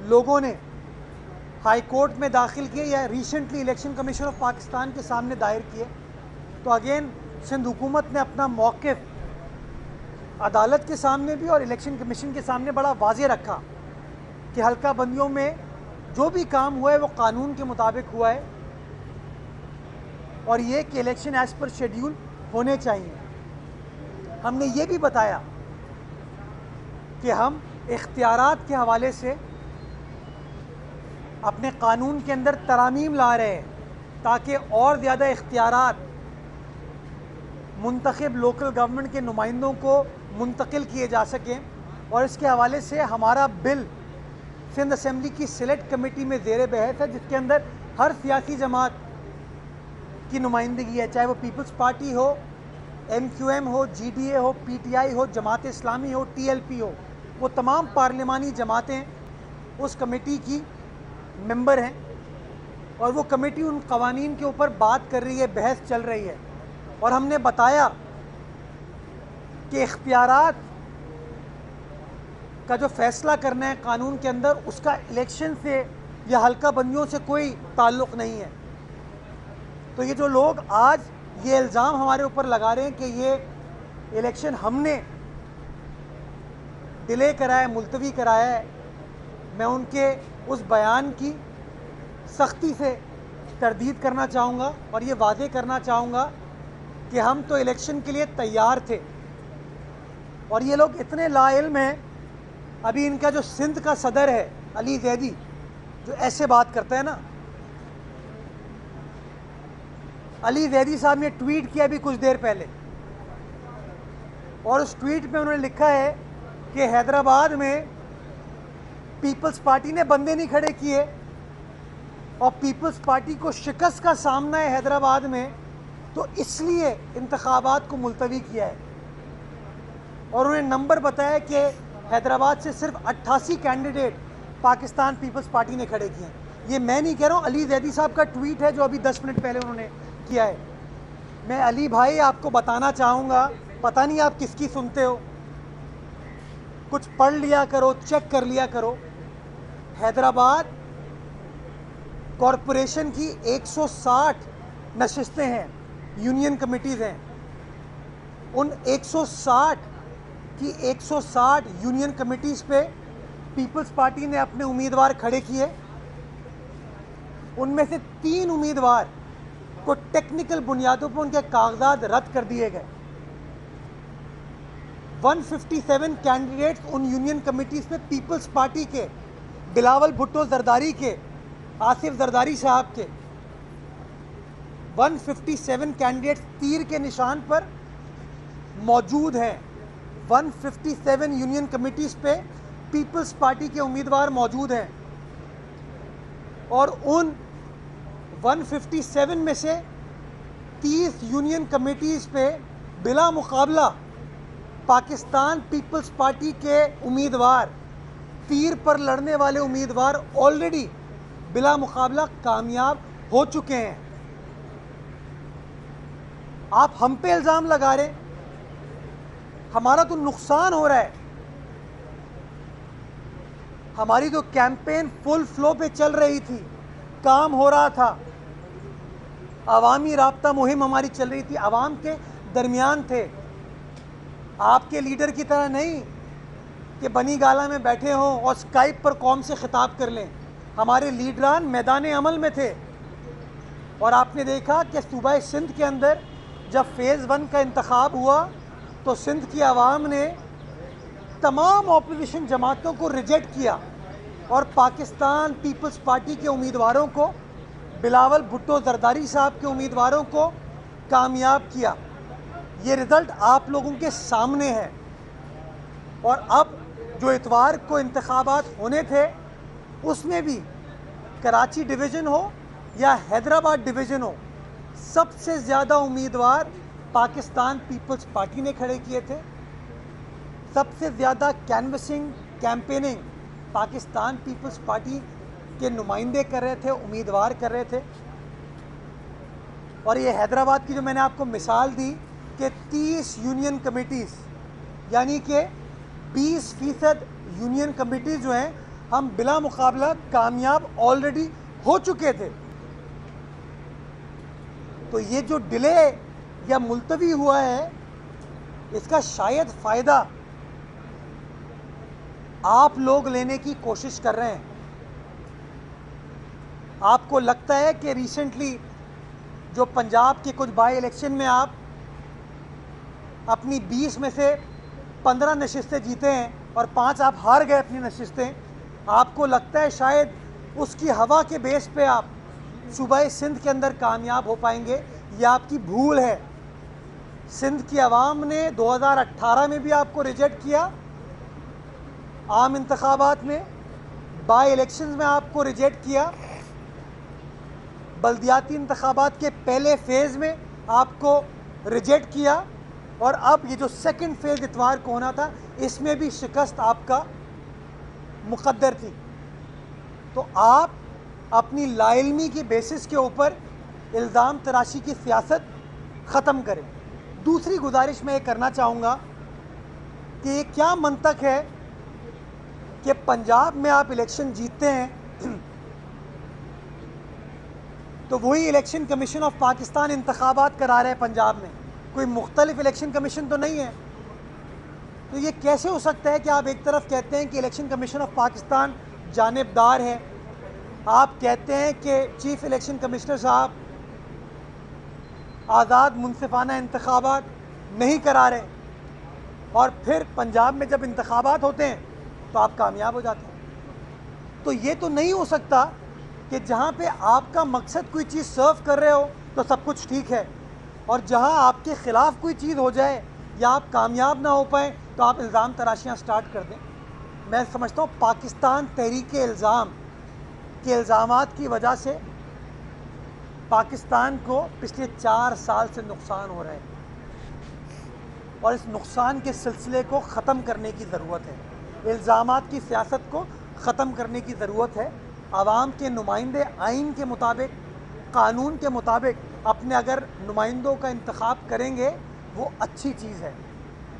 लोगों ने high court में दाखिल किए या recently election commission of Pakistan के सामने दायर किए, तो अगेन सिंध हुकूमत ने अपना मौक़िफ़ अदालत के सामने भी और इलेक्शन कमीशन के सामने बड़ा वाज़ेह रखा कि हल्का बंदियों में जो भी काम हुआ है वो कानून के मुताबिक हुआ है और ये कि इलेक्शन एज़ पर शेड्यूल होने चाहिए। हमने ये भी बताया कि हम इख्तियारात के हवाले से अपने कानून के अंदर तरामीम ला रहे हैं ताकि और ज़्यादा इख्तियारात मुंतखब लोकल गवर्नमेंट के नुमाइंदों को मुंतकिल किए जा सकें। और इसके हवाले से हमारा बिल सिंध असेंबली की सिलेक्ट कमेटी में ज़ेर बहस है, जिसके अंदर हर सियासी जमात की नुमाइंदगी है, चाहे वो पीपल्स पार्टी हो, MQM हो, GDA हो, PTI हो, जमात इस्लामी हो, TLP हो, वो तमाम पार्लिमानी जमातें उस कमेटी की मेंबर हैं और वो कमेटी उन कवानीन के ऊपर बात कर रही है, बहस चल रही है। और हमने बताया कि इख्तियारात का जो फ़ैसला करना है कानून के अंदर, उसका इलेक्शन से या हल्का बंदियों से कोई ताल्लुक़ नहीं है। तो ये जो लोग आज ये इल्ज़ाम हमारे ऊपर लगा रहे हैं कि ये इलेक्शन हमने डिले कराया, मुलतवी कराया है, मैं उनके उस बयान की सख्ती से तरदीद करना चाहूँगा और ये वाज़ेह करना चाहूँगा कि हम तो इलेक्शन के लिए तैयार थे और ये लोग इतने लाइल्म हैं। अभी इनका जो सिंध का सदर है अली जैदी, जो ऐसे बात करता है ना, अली जैदी साहब ने ट्वीट किया अभी कुछ देर पहले और उस ट्वीट में उन्होंने लिखा है कि हैदराबाद में पीपल्स पार्टी ने बंदे नहीं खड़े किए और पीपल्स पार्टी को शिकस्त का सामना है हैदराबाद में, तो इसलिए इंतखाबात को मुलतवी किया है। और उन्हें नंबर बताया कि हैदराबाद से सिर्फ 88 कैंडिडेट पाकिस्तान पीपल्स पार्टी ने खड़े किए हैं। ये मैं नहीं कह रहा हूँ, अली जैदी साहब का ट्वीट है जो अभी 10 मिनट पहले उन्होंने किया है। मैं अली भाई आपको बताना चाहूँगा, पता नहीं आप किसकी सुनते हो, कुछ पढ़ लिया करो, चेक कर लिया करो। हैदराबाद कॉरपोरेशन की 160 नशिस्तें हैं, यूनियन कमिटीज़ हैं। उन 160 की 160 यूनियन कमिटीज़ पे पीपल्स पार्टी ने अपने उम्मीदवार खड़े किए। उनमें से 3 उम्मीदवार को टेक्निकल बुनियादों पर उनके कागजात रद्द कर दिए गए। 157 कैंडिडेट्स उन यूनियन कमिटीज़ पे पीपल्स पार्टी के, बिलावल भुट्टो जरदारी के, आसिफ जरदारी साहब के 157 कैंडिडेट्स तीर के निशान पर मौजूद हैं। 157 यूनियन कमिटीज़ पे पीपल्स पार्टी के उम्मीदवार मौजूद हैं और उन 157 में से 30 यूनियन कमिटीज़ पे बिला मुकाबला पाकिस्तान पीपल्स पार्टी के उम्मीदवार, तीर पर लड़ने वाले उम्मीदवार ऑलरेडी बिला मुकाबला कामयाब हो चुके हैं। आप हम पे इल्ज़ाम लगा रहे, हमारा तो नुकसान हो रहा है। हमारी जो कैंपेन फुल फ्लो पे चल रही थी, काम हो रहा था, अवामी राब्ता मुहिम हमारी चल रही थी, अवाम के दरमियान थे। आपके लीडर की तरह नहीं कि बनी गाला में बैठे हों और स्काइप पर कौम से खिताब कर लें। हमारे लीडरान मैदान अमल में थे और आपने देखा कि सूबा सिंध के अंदर जब फ़ेज़ 1 का इंतखाब हुआ तो सिंध की आवाम ने तमाम ऑपोजिशन जमातों को रिजेक्ट किया और पाकिस्तान पीपल्स पार्टी के उम्मीदवारों को, बिलावल भुट्टो जरदारी साहब के उम्मीदवारों को कामयाब किया। ये रिज़ल्ट आप लोगों के सामने है। और अब जो इतवार को इंतखाबात होने थे उसमें भी कराची डिवीज़न हो या हैदराबाद डिवीज़न हो, सबसे ज़्यादा उम्मीदवार पाकिस्तान पीपल्स पार्टी ने खड़े किए थे। सबसे ज़्यादा कैनवसिंग, कैंपेनिंग पाकिस्तान पीपल्स पार्टी के नुमाइंदे कर रहे थे, उम्मीदवार कर रहे थे। और ये हैदराबाद की जो मैंने आपको मिसाल दी कि 30 यूनियन कमिटीज़ यानी कि 20% यूनियन कमिटीज़ जो हैं हम बिला मुकाबला कामयाब ऑलरेडी हो चुके थे। तो ये जो डिले या मुलतवी हुआ है, इसका शायद फ़ायदा आप लोग लेने की कोशिश कर रहे हैं। आपको लगता है कि रिसेंटली जो पंजाब के कुछ बाई इलेक्शन में आप अपनी 20 में से 15 नशिस्तें जीते हैं और 5 आप हार गए अपनी नशिस्तें, आपको लगता है शायद उसकी हवा के बेस पे आप सूबाई सिंध के अंदर कामयाब हो पाएंगे। ये आपकी भूल है। सिंध की आवाम ने 2018 में भी आपको रिजेक्ट किया, आम इंतखाबात में, बाई इलेक्शंस में आपको रिजेक्ट किया, बल्दियाती इंतखाबात के पहले फेज़ में आपको रिजेक्ट किया, और अब ये जो सेकंड फेज़ इतवार को होना था, इसमें भी शिकस्त आपका मुक़द्दर थी। तो आप अपनी लाइल्मी की बेसिस के ऊपर इल्ज़ाम तराशी की सियासत ख़त्म करें। दूसरी गुजारिश मैं ये करना चाहूँगा कि ये क्या मंतक है कि पंजाब में आप इलेक्शन जीतते हैं तो वही इलेक्शन कमीशन ऑफ पाकिस्तान इंतखाबात करा रहे हैं पंजाब में, कोई मुख्तलिफ इलेक्शन कमीशन तो नहीं है। तो ये कैसे हो सकता है कि आप एक तरफ कहते हैं कि इलेक्शन कमीशन ऑफ पाकिस्तान जानिबदार है, आप कहते हैं कि चीफ इलेक्शन कमिश्नर साहब आज़ाद मुनसिफाना इंतखाबात नहीं करा रहे, और फिर पंजाब में जब इंतखाबात होते हैं तो आप कामयाब हो जाते हैं। तो ये तो नहीं हो सकता कि जहाँ पे आपका मकसद कोई चीज़ सर्व कर रहे हो तो सब कुछ ठीक है, और जहाँ आपके ख़िलाफ़ कोई चीज़ हो जाए या आप कामयाब ना हो पाएँ तो आप इल्ज़ाम तराशियाँ स्टार्ट कर दें। मैं समझता हूँ पाकिस्तान तहरीक इल्ज़ाम के इल्ज़ामात की वजह से पाकिस्तान को पिछले 4 साल से नुकसान हो रहा है, और इस नुकसान के सिलसिले को ख़त्म करने की ज़रूरत है। इल्ज़ामात की सियासत को ख़त्म करने की ज़रूरत है। आवाम के नुमाइंदे आइन के मुताबिक, कानून के मुताबिक अपने अगर नुमाइंदों का इंतखाब करेंगे वो अच्छी चीज़ है,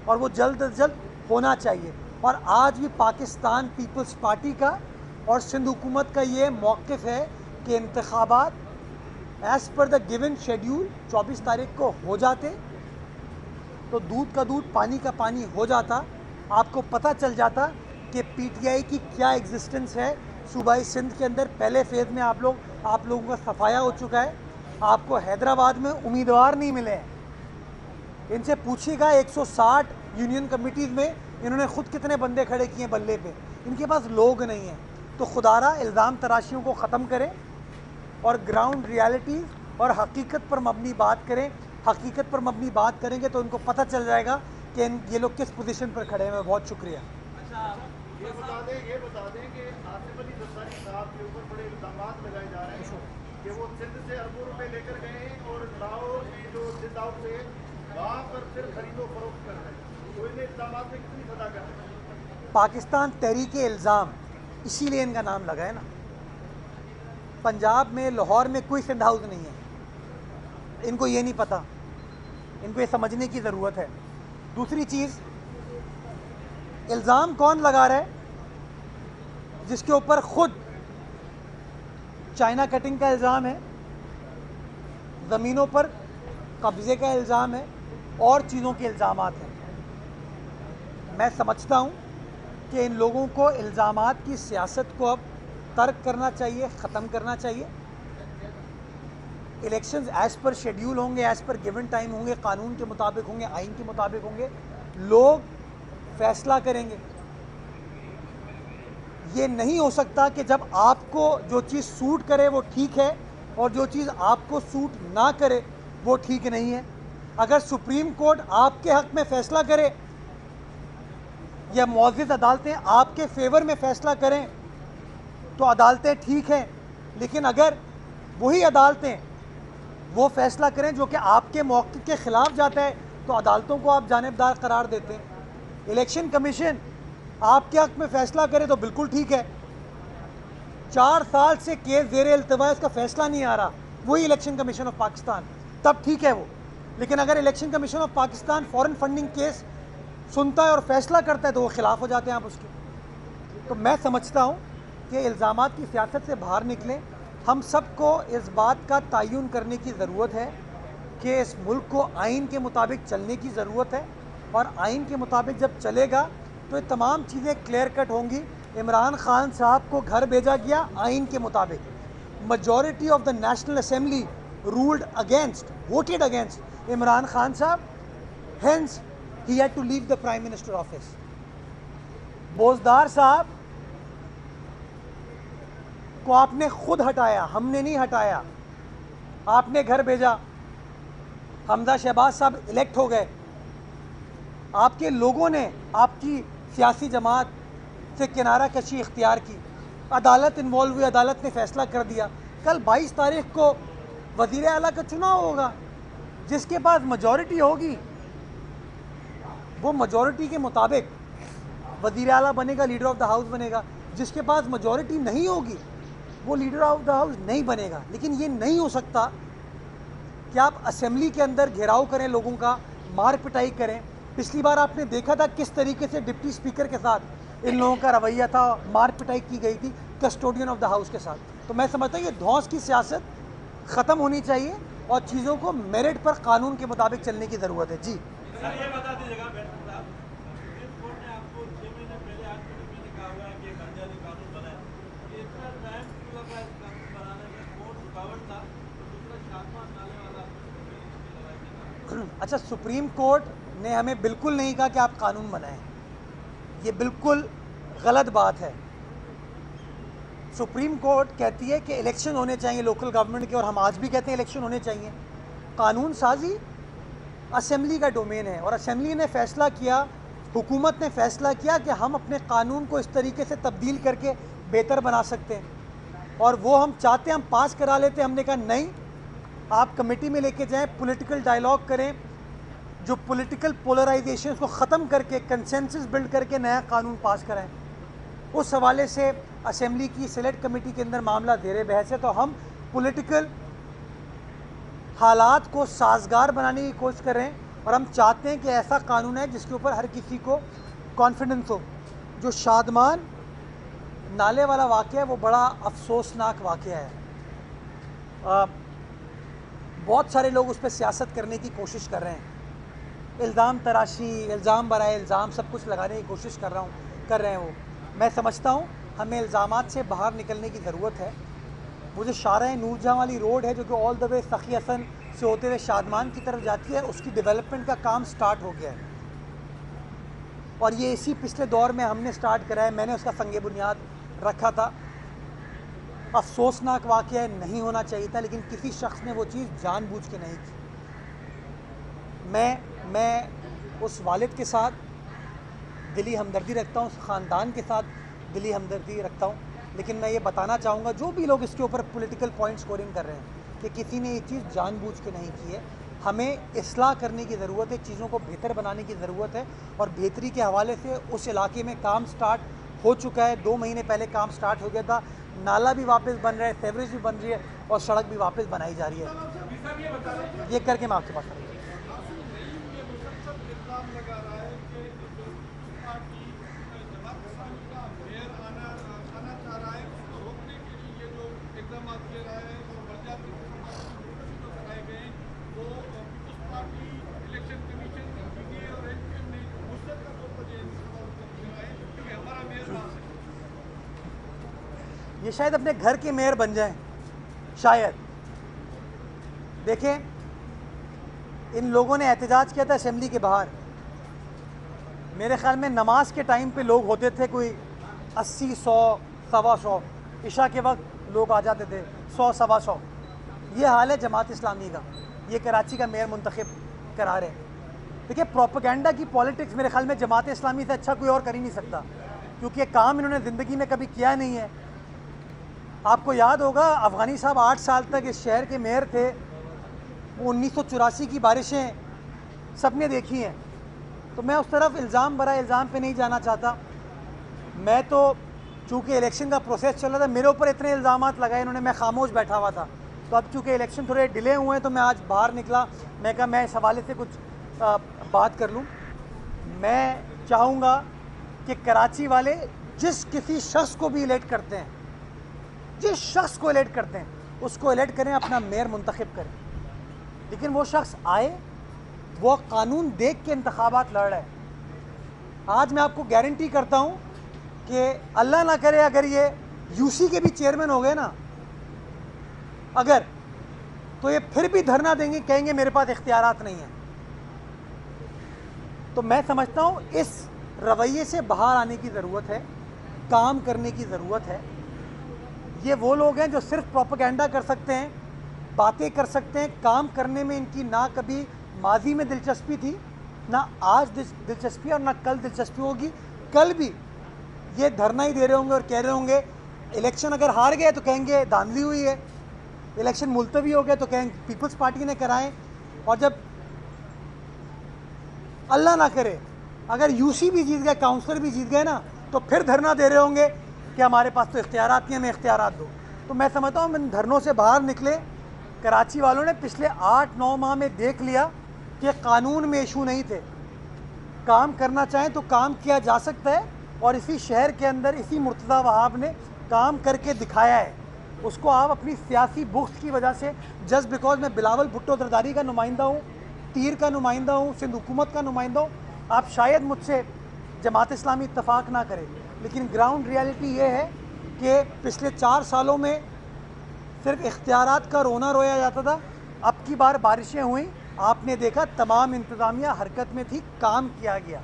और वो जल्द अज जल्द होना चाहिए। और आज भी पाकिस्तान पीपल्स पार्टी का और सिंध हुकूमत का ये मौक़िफ़ है कि इंतखाबात as per the given schedule 24 तारीख को हो जाते तो दूध का दूध पानी का पानी हो जाता। आपको पता चल जाता कि पीटीआई की क्या एग्जिस्टेंस है सूबाई सिंध के अंदर। पहले फेज़ में आप लोगों का सफाया हो चुका है। आपको हैदराबाद में उम्मीदवार नहीं मिले हैं। इनसे पूछिएगा 160 यूनियन कमिटीज़ में इन्होंने ख़ुद कितने बंदे खड़े किए बल्ले पे, इनके पास लोग नहीं हैं। तो खुदारा इल्ज़ाम तराशियों को ख़त्म करें और ग्राउंड रियलिटीज़ और हकीकत पर मबनी बात करें। हकीकत पर मबनी बात करेंगे तो उनको पता चल जाएगा कि ये लोग किस पोजीशन पर खड़े हैं। बहुत शुक्रिया। अच्छा, ये बता दें कि आसिफ अली जरदारी साहब के ऊपर बड़े इल्ज़ामात लगाए जा रहे हैं कि वो सिंध से अरबों रुपए लेकर गए हैं और लाहौर में जो सिंध हाउस है वहाँ पर फिर खरीदो फरोख्त कर रहे हैं। तो इन इल्ज़ामात में कितनी सजा कर रहे हैं? पाकिस्तान तहरीक इल्ज़ाम, इसीलिए इनका नाम लगा है ना। पंजाब में, लाहौर में कोई सिंध हाउस नहीं है। इनको ये नहीं पता, इनको ये समझने की ज़रूरत है। दूसरी चीज़, इल्ज़ाम कौन लगा रहा है? जिसके ऊपर ख़ुद चाइना कटिंग का इल्ज़ाम है, ज़मीनों पर कब्ज़े का इल्ज़ाम है, और चीज़ों के इल्ज़ामात हैं। मैं समझता हूँ कि इन लोगों को इल्ज़ामात की सियासत को अब तर्क करना चाहिए, ख़त्म करना चाहिए। इलेक्शंस एज़ पर शेड्यूल होंगे, एज़ पर गिवन टाइम होंगे, कानून के मुताबिक होंगे, आइन के मुताबिक होंगे, लोग फैसला करेंगे। ये नहीं हो सकता कि जब आपको जो चीज़ सूट करे वो ठीक है और जो चीज़ आपको सूट ना करे वो ठीक नहीं है। अगर सुप्रीम कोर्ट आपके हक़ में फ़ैसला करे या मुअज़्ज़िज़ अदालतें आपके फेवर में फ़ैसला करें तो अदालतें ठीक हैं, लेकिन अगर वही अदालतें वो फ़ैसला करें जो कि आपके मौक़िफ़ के ख़िलाफ़ जाता है तो अदालतों को आप जानिबदार करार देते हैं। इलेक्शन कमीशन आपके हक़ में फ़ैसला करे तो बिल्कुल ठीक है। 4 साल से केस ज़ेरे इल्तिवा, इसका फ़ैसला नहीं आ रहा, वही इलेक्शन कमीशन ऑफ पाकिस्तान, तब ठीक है वो। लेकिन अगर election commission of Pakistan foreign funding case सुनता है और फ़ैसला करता है तो वो ख़िलाफ़ हो जाते हैं आप उसके। तो मैं समझता हूँ कि इल्ज़ामात की सियासत से बाहर निकलें। हम सबको इस बात का तयन करने की ज़रूरत है कि इस मुल्क को आइन के मुताबिक चलने की ज़रूरत है, और आइन के मुताबिक जब चलेगा तो ये तमाम चीज़ें क्लियर कट होंगी। इमरान खान साहब को घर भेजा गया आइन के मुताबिक। majority of the National Assembly ruled against, voted against Imran Khan साहब, hence he had to leave the Prime Minister office. बोजदार साहब को आपने खुद हटाया, हमने नहीं हटाया, आपने घर भेजा। हमजा शहबाज साहब इलेक्ट हो गए, आपके लोगों ने आपकी सियासी जमात से किनारा कशी इख्तियार की, अदालत इन्वॉल्व हुई, अदालत ने फैसला कर दिया। कल 22 तारीख को वज़ीर आला का चुनाव होगा, जिसके पास मेजॉरिटी होगी वो मेजॉरिटी के मुताबिक वज़ीर आला बनेगा, लीडर ऑफ द हाउस बनेगा। जिसके पास मेजॉरिटी नहीं होगी वो लीडर ऑफ द हाउस नहीं बनेगा। लेकिन ये नहीं हो सकता कि आप असेंबली के अंदर घेराव करें, लोगों का मार पिटाई करें। पिछली बार आपने देखा था किस तरीके से डिप्टी स्पीकर के साथ इन लोगों का रवैया था, मार पिटाई की गई थी कस्टोडियन ऑफ द हाउस के साथ। तो मैं समझता हूँ ये धौंस की सियासत ख़त्म होनी चाहिए और चीज़ों को मेरिट पर कानून के मुताबिक चलने की ज़रूरत है। जी सर, ये बता दीजिएगा बैठक साहब, सुप्रीम कोर्ट ने आपको 6 महीने पहले, 8 महीने पहले कहा हुआ है कि घरजाली कानून बनाए। ये इतना टाइम क्यों लगा इस कानून बनाने में? कोर्ट रुकावट था, तो दूसरा शादमान नाले वाला लड़ाई था। अच्छा, सुप्रीम कोर्ट ने हमें बिल्कुल नहीं कहा कि आप कानून बनाएं, ये बिल्कुल गलत बात है। सुप्रीम कोर्ट कहती है कि इलेक्शन होने चाहिए लोकल गवर्नमेंट के, और हम आज भी कहते हैं इलेक्शन होने चाहिए। कानून साजी असेंबली का डोमेन है, और असेंबली ने फैसला किया, हुकूमत ने फैसला किया कि हम अपने कानून को इस तरीके से तब्दील करके बेहतर बना सकते हैं, और वो हम चाहते हैं हम पास करा लेते हैं। हमने कहा नहीं, आप कमेटी में लेके जाएं, पॉलिटिकल डायलॉग करें, जो पॉलिटिकल पोलराइजेशन को ख़त्म करके कंसेंसस बिल्ड करके नया कानून पास कराएं। उस हवाले से असेंबली की सेलेक्ट कमेटी के अंदर मामला ज़ेर बहस है। तो हम पॉलिटिकल हालात को साजगार बनाने की कोशिश कर रहे हैं, और हम चाहते हैं कि ऐसा कानून है जिसके ऊपर हर किसी को कॉन्फिडेंस हो। जो शादमान नाले वाला वाक़या है वो बड़ा अफसोसनाक वाक़या है। बहुत सारे लोग उस पर सियासत करने की कोशिश कर रहे हैं, इल्ज़ाम तराशी, इल्ज़ाम बराए इल्ज़ाम सब कुछ लगाने की कोशिश कर रहे हैं वो। मैं समझता हूँ हमें इल्ज़ामात से बाहर निकलने की ज़रूरत है। वो जो शारा नूरजहाँ वाली रोड है जो कि ऑल द वे सखी हसन से होते हुए शादमान की तरफ जाती है, उसकी डेवलपमेंट का काम स्टार्ट हो गया है, और ये इसी पिछले दौर में हमने स्टार्ट करा है। मैंने उसका संगे बुनियाद रखा था। अफसोसनाक वाक़या नहीं होना चाहिए था, लेकिन किसी शख्स ने वो चीज़ जानबूझ के नहीं की। मैं उस वालिद के साथ दिली हमदर्दी रखता हूँ, उस ख़ानदान के साथ दिली हमदर्दी रखता हूँ, लेकिन मैं ये बताना चाहूँगा जो भी लोग इसके ऊपर पॉलिटिकल पॉइंट स्कोरिंग कर रहे हैं कि किसी ने ये चीज़ जानबूझ के नहीं की है। हमें इस्लाह करने की ज़रूरत है, चीज़ों को बेहतर बनाने की ज़रूरत है, और बेहतरी के हवाले से उस इलाके में काम स्टार्ट हो चुका है। 2 महीने पहले काम स्टार्ट हो गया था। नाला भी वापस बन रहा है, सेवरेज भी बन रही है, और सड़क भी वापस बनाई जा रही है। ये करके मैं आपके पास ये शायद अपने घर के मेयर बन जाएं, शायद। देखें, इन लोगों ने एहतजाज किया था असेंबली के बाहर। मेरे ख्याल में नमाज के टाइम पे लोग होते थे कोई 80, 100, 125, इशा के वक्त लोग आ जाते थे 100, 125। ये हाल है जमात इस्लामी का। ये कराची का मेयर मुंतखब करा रहे हैं। देखिए, प्रोपेगेंडा की पॉलिटिक्स मेरे ख्याल में जमात इस्लामी से अच्छा कोई और कर ही नहीं सकता, क्योंकि ये काम इन्होंने ज़िंदगी में कभी किया नहीं है। आपको याद होगा अफ़गानी साहब 8 साल तक इस शहर के मेयर थे। 1984 की बारिशें सबने देखी हैं। तो मैं उस तरफ इल्ज़ाम बरा इल्ज़ाम पे नहीं जाना चाहता। मैं तो चूँकि इलेक्शन का प्रोसेस चल रहा था, मेरे ऊपर इतने इल्ज़ामात लगाए इन्होंने, मैं खामोश बैठा हुआ था। तो अब चूँकि इलेक्शन थोड़े डिले हुए हैं तो मैं आज बाहर निकला। मैं कहा मैं इस हवाले से कुछ बात कर लूँ। मैं चाहूँगा कि कराची वाले जिस किसी शख्स को भी इलेक्ट करते हैं, जिस शख्स को इलेक्ट करते हैं उसको इलेक्ट करें, अपना मेयर मुंतखब करें, लेकिन वो शख्स आए, वो कानून देख के इंतखाबात लड़ रहा है। आज मैं आपको गारंटी करता हूँ कि अल्लाह ना करे अगर ये यूसी के भी चेयरमैन हो गए ना, अगर, तो ये फिर भी धरना देंगे, कहेंगे मेरे पास इख्तियारात नहीं है। तो मैं समझता हूँ इस रवैये से बाहर आने की ज़रूरत है, काम करने की ज़रूरत है। ये वो लोग हैं जो सिर्फ प्रोपेगेंडा कर सकते हैं, बातें कर सकते हैं, काम करने में इनकी ना कभी माजी में दिलचस्पी थी, ना आज दिलचस्पी और ना कल दिलचस्पी होगी। कल भी ये धरना ही दे रहे होंगे और कह रहे होंगे, इलेक्शन अगर हार गए तो कहेंगे धांधली हुई है, इलेक्शन मुलतवी हो गए तो कहेंगे पीपल्स पार्टी ने कराएं, और जब अल्लाह ना करे अगर यूसी भी जीत गए, काउंसलर भी जीत गए ना, तो फिर धरना दे रहे होंगे कि हमारे पास तो इख्तियारात नहीं, हमें इख्तियारात दो। तो मैं समझता हूँ इन धरनों से बाहर निकले। कराची वालों ने पिछले 8-9 माह में देख लिया कि कानून में इशू नहीं थे, काम करना चाहें तो काम किया जा सकता है, और इसी शहर के अंदर इसी मुर्तज़ा वहाब ने काम करके दिखाया है। उसको आप अपनी सियासी बुख्त की वजह से, जस्ट बिकॉज मैं बिलावल भुट्टो जरदारी का नुमाइंदा हूँ, तीर का नुमाइंदा हूँ, सिंध हुकूमत का नुमाइंदा हूँ, आप शायद मुझसे जमात इस्लामी इत्तफाक ना करें, लेकिन ग्राउंड रियलिटी ये है कि पिछले 4 सालों में सिर्फ इख्तियारात का रोना रोया जाता था। अब की बार बारिशें हुई, आपने देखा तमाम इंतज़ामिया हरकत में थी, काम किया गया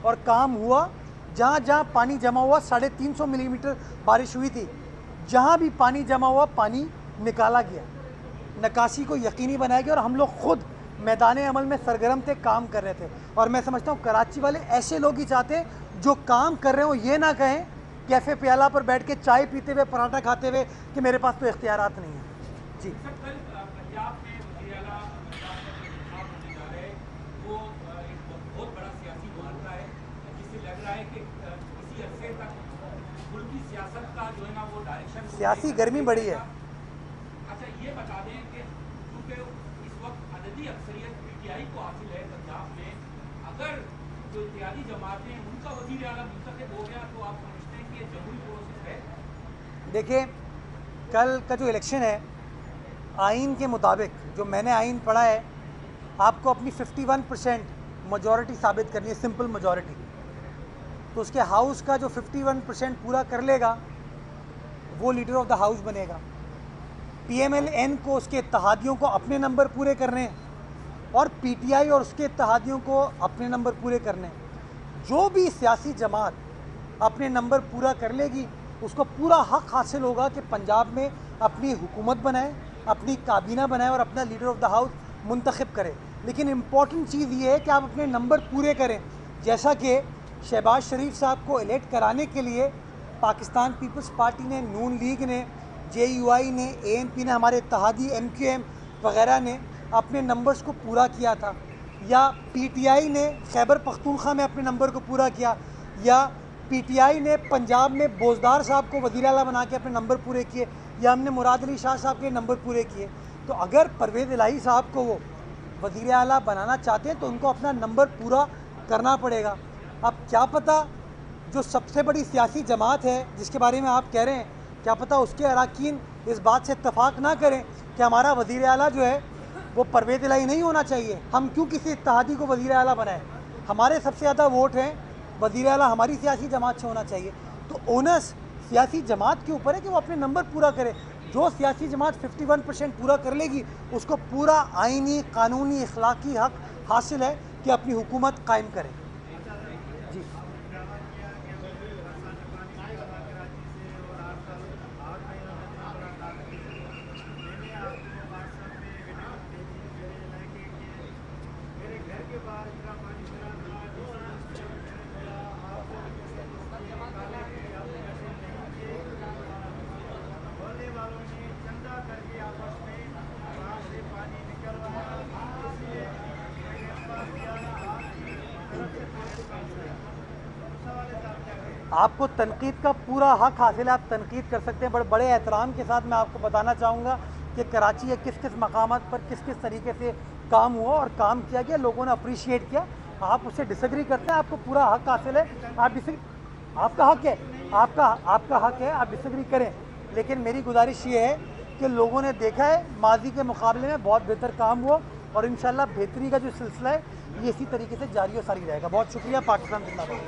और काम हुआ। जहाँ जहाँ पानी जमा हुआ, 350 मिलीमीटर बारिश हुई थी, जहाँ भी पानी जमा हुआ पानी निकाला गया, निकासी को यकीनी बनाया गया, और हम लोग खुद मैदान अमल में सरगर्म थे, काम कर रहे थे। और मैं समझता हूँ कराची वाले ऐसे लोग ही चाहते हैं जो काम कर रहे हो, ये ना कहें कैफ़े प्याला पर बैठ के चाय पीते हुए, पराठा खाते हुए कि मेरे पास तो इख्तियारात नहीं है। जी सर, कल पंजाब में वज़ीर आला इंतखाब होने जा रहे हैं, वो एक बहुत बड़ा सियासी मुहावरा है, जिससे लग रहा है कि किसी अरसे तक मुल्क की सियासत का जो है ना वो डायरेक्शन, सियासी गर्मी बढ़ी है। अच्छा, ये बता दें कि क्योंकि इस वक्त अददी अक्सरियत पीटीआई को हासिल है पंजाब में, अगर जो इत्तेहादी जमातें उनका वज़ीर आला मुंतखब हो गया तो आप समझते हैं कि जमहूरी प्रोसेस है? देखिए, कल का जो इलेक्शन है, आइन के मुताबिक, जो मैंने आइन पढ़ा है, आपको अपनी 51% मेजॉरिटी साबित करनी है, सिंपल मेजॉरिटी। तो उसके हाउस का जो 51% पूरा कर लेगा वो लीडर ऑफ द हाउस बनेगा। PMLN को, उसके इत्तहादियों को अपने नंबर पूरे करने हैं, और PTI और उसके इत्तहादियों को अपने नंबर पूरे करने हैं। जो भी सियासी जमात अपने नंबर पूरा कर लेगी, उसको पूरा हक हासिल होगा कि पंजाब में अपनी हुकूमत बनाए, अपनी काबीना बनाए और अपना लीडर ऑफ द हाउस मुंतखब करे। लेकिन इम्पॉर्टेंट चीज़ ये है कि आप अपने नंबर पूरे करें। जैसा कि शहबाज शरीफ साहब को इलेक्ट कराने के लिए पाकिस्तान पीपल्स पार्टी ने, नून लीग ने, JUI ने, ANP ने, हमारे इत्तहादी MQM वगैरह ने अपने नंबर्स को पूरा किया था, या PTI ने खैबर पख्तूनख्वा में अपने नंबर को पूरा किया, या PTI ने पंजाब में बोजदार साहब को वज़ीर आला बना के अपने नंबर पूरे किए, या हमने मुराद अली शाह साहब के नंबर पूरे किए। तो अगर परवेज़ इलाही साहब को वो वज़ीर आला बनाना चाहते हैं तो उनको अपना नंबर पूरा करना पड़ेगा। अब क्या पता जो सबसे बड़ी सियासी जमात है जिसके बारे में आप कह रहे हैं, क्या पता उसके अरकान इस बात से इत्तफाक ना करें कि हमारा वज़ीर आला जो है वो परवेज़ इलाही नहीं होना चाहिए। हम क्यों किसी इत्तहादी को वज़ीर आला बनाएं? हमारे सबसे ज़्यादा वोट हैं, वज़ीर आला हमारी सियासी जमात से होना चाहिए। तो ओनस सियासी जमात के ऊपर है कि वो अपने नंबर पूरा करे। जो सियासी जमात 51% पूरा कर लेगी, उसको पूरा आइनी, कानूनी, इखलाकी हक हासिल है कि अपनी हुकूमत कायम करे। जी आपको तनकीद का पूरा हक हासिल है, आप तनकीद कर सकते हैं। बड़े एहतराम के साथ मैं आपको बताना चाहूँगा कि कराची के किस किस मकामात पर किस किस तरीके से काम हुआ और काम किया गया, लोगों ने अप्रिशिएट किया। आप उससे डिसएग्री करते हैं, आपको पूरा हक हासिल है, आप आपका हक है। आपका हक है, आप डिसएग्री करें, लेकिन मेरी गुजारिश ये है कि लोगों ने देखा है माजी के मुकाबले में बहुत बेहतर काम हुआ और इंशाल्लाह बेहतरी का जो सिलसिला है ये इसी तरीके से जारी और सारी रहेगा। बहुत शुक्रिया। पाकिस्तान जिंदाबाद।